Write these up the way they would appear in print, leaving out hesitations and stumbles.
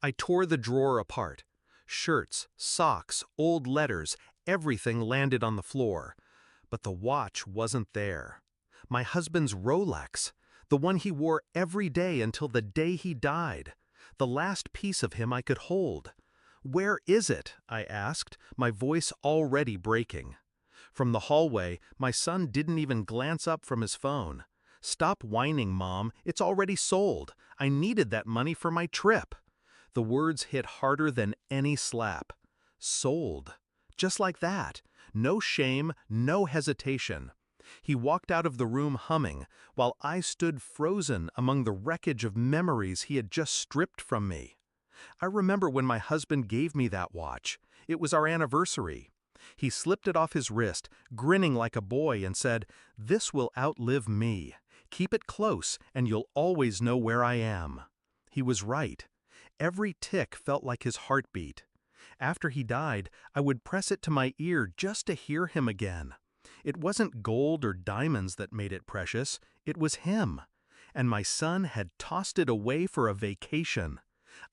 I tore the drawer apart. Shirts, socks, old letters, everything landed on the floor. But the watch wasn't there. My husband's Rolex, the one he wore every day until the day he died. The last piece of him I could hold. "Where is it?" I asked, my voice already breaking. From the hallway, my son didn't even glance up from his phone. "Stop whining, Mom. It's already sold. I needed that money for my trip." The words hit harder than any slap. Sold. Just like that. No shame, no hesitation. He walked out of the room humming, while I stood frozen among the wreckage of memories he had just stripped from me. I remember when my husband gave me that watch. It was our anniversary. He slipped it off his wrist, grinning like a boy, and said, "This will outlive me. Keep it close, and you'll always know where I am." He was right. Every tick felt like his heartbeat. After he died, I would press it to my ear just to hear him again. It wasn't gold or diamonds that made it precious, it was him. And my son had tossed it away for a vacation.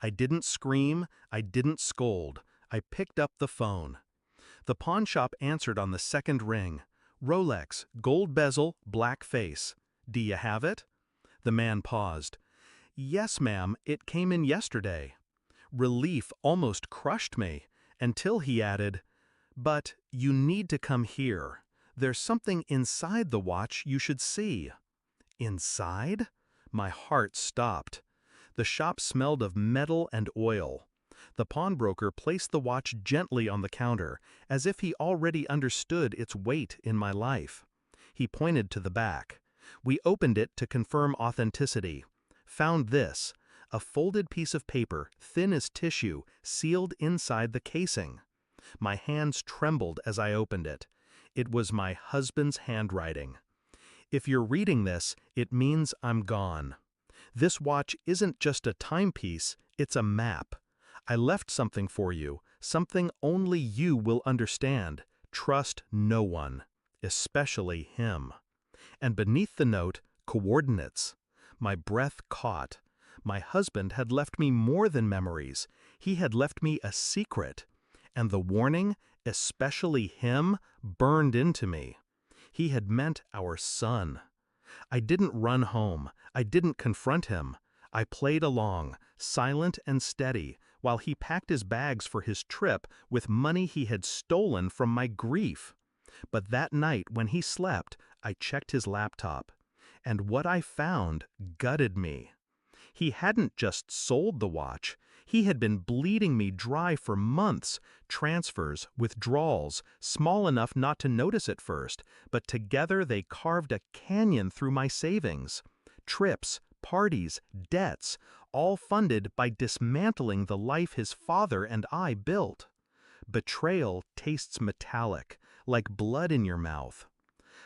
I didn't scream, I didn't scold. I picked up the phone. The pawn shop answered on the second ring. "Rolex, gold bezel, black face. Do you have it?" The man paused. "Yes, ma'am, it came in yesterday." Relief almost crushed me, until he added, "But you need to come here. There's something inside the watch you should see." Inside? My heart stopped. The shop smelled of metal and oil. The pawnbroker placed the watch gently on the counter, as if he already understood its weight in my life. He pointed to the back. We opened it to confirm authenticity. Found this, a folded piece of paper, thin as tissue, sealed inside the casing. My hands trembled as I opened it. It was my husband's handwriting. "If you're reading this, it means I'm gone. This watch isn't just a timepiece, it's a map. I left something for you, something only you will understand. Trust no one, especially him." And beneath the note, coordinates. My breath caught. My husband had left me more than memories. He had left me a secret. And the warning, especially him, burned into me. He had meant our son. I didn't run home. I didn't confront him. I played along, silent and steady, while he packed his bags for his trip with money he had stolen from my grief. But that night when he slept, I checked his laptop. And what I found gutted me. He hadn't just sold the watch. He had been bleeding me dry for months. Transfers, withdrawals, small enough not to notice at first, but together they carved a canyon through my savings. Trips, parties, debts, all funded by dismantling the life his father and I built. Betrayal tastes metallic, like blood in your mouth.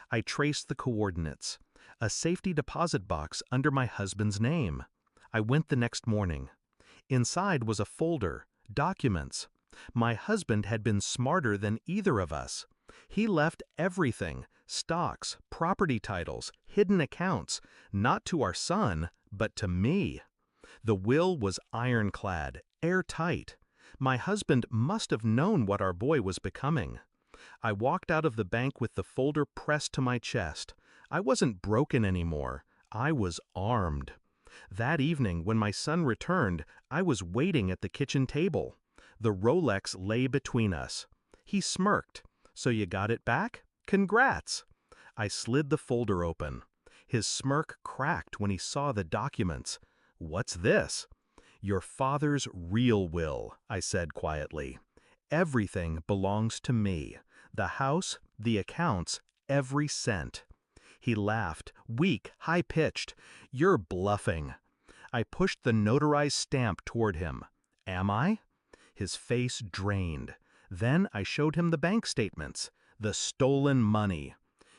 I traced the coordinates. A safety deposit box under my husband's name. I went the next morning. Inside was a folder, documents. My husband had been smarter than either of us. He left everything, stocks, property titles, hidden accounts, not to our son, but to me. The will was ironclad, airtight. My husband must have known what our boy was becoming. I walked out of the bank with the folder pressed to my chest. I wasn't broken anymore. I was armed. That evening, when my son returned, I was waiting at the kitchen table. The Rolex lay between us. He smirked. "So you got it back? Congrats!" I slid the folder open. His smirk cracked when he saw the documents. "What's this?" "Your father's real will," I said quietly. "Everything belongs to me. The house, the accounts, every cent." He laughed, weak, high-pitched. "You're bluffing." I pushed the notarized stamp toward him. "Am I?" His face drained. Then I showed him the bank statements. The stolen money.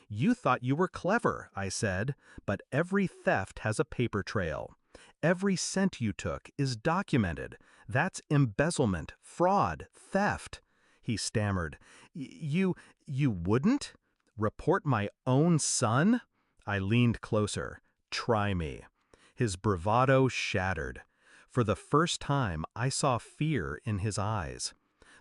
"You thought you were clever," I said, "but every theft has a paper trail. Every cent you took is documented. That's embezzlement, fraud, theft." He stammered. You wouldn't? Report my own son?" I leaned closer. "Try me." His bravado shattered. For the first time, I saw fear in his eyes.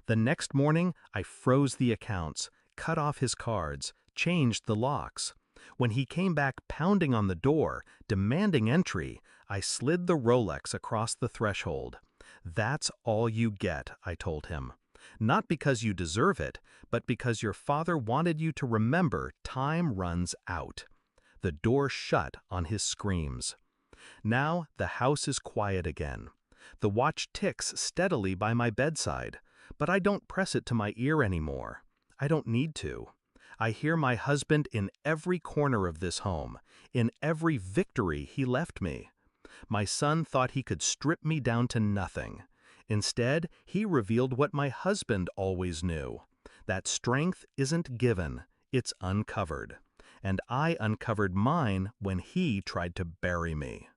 The next morning, I froze the accounts, cut off his cards, changed the locks. When he came back pounding on the door, demanding entry, I slid the Rolex across the threshold. "That's all you get," I told him. "Not because you deserve it, but because your father wanted you to remember time runs out." The door shut on his screams. Now the house is quiet again. The watch ticks steadily by my bedside, but I don't press it to my ear anymore. I don't need to. I hear my husband in every corner of this home, in every victory he left me. My son thought he could strip me down to nothing. Instead, he revealed what my husband always knew, that strength isn't given, it's uncovered. And I uncovered mine when he tried to bury me.